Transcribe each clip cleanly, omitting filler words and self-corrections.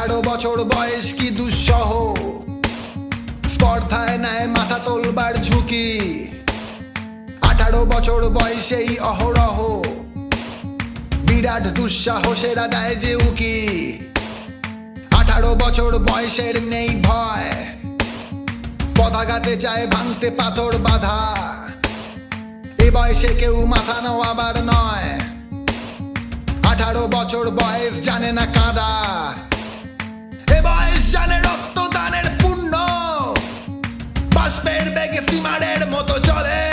18 বছর বয়স কি দুঃসহ, স্পর্ধায় নেয় মাথা তোলবার ঝুঁকি। 18 বছর বয়সেই অহরহ বিরাট দুঃসাহসেরা দেয় যে উকি। 18 বছর বয়সের নেই ভয়, পদাঘাতে চায় ভাঙতে পাথর বাঁধা। এ বয়সে কেউ মাথা নোয়াবার নয়, 18 বছর বয়স জানে না কাঁদা। এ বয়স জানে রক্তদানের পুণ্য, বাষ্পের বেগে স্টিমারের মতো চলে।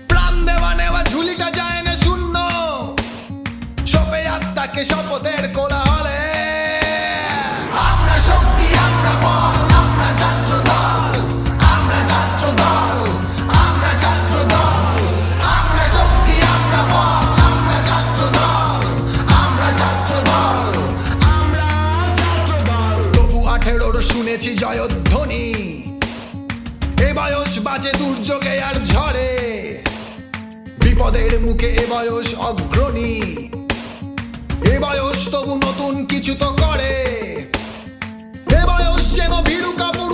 প্রাণ দেওয়া নেওয়া ঝুলিটা যায় না শূন্য, সপে আত্মাকে শপথের কোলাহলে। আমরা শক্তি, আমরা বল, আমরা ছাত্র দল, আমরা ছাত্র দল, আমরা ছাত্র দল। আমরা শক্তি, আমরা বল, আমরা ছাত্র দল, আমরা ছাত্র দল, আমরা ছাত্র দল। তবু 18 শুনেছি জয়ধ্বনি, এ বয়স বাজে দুর্যোগে আর ঝড়ে। বিপদের মুখে এ বয়স অগ্রণী, এ বয়স তবু নতুন কিছু তো করে। এ বয়স যেন ভীরু কাপুর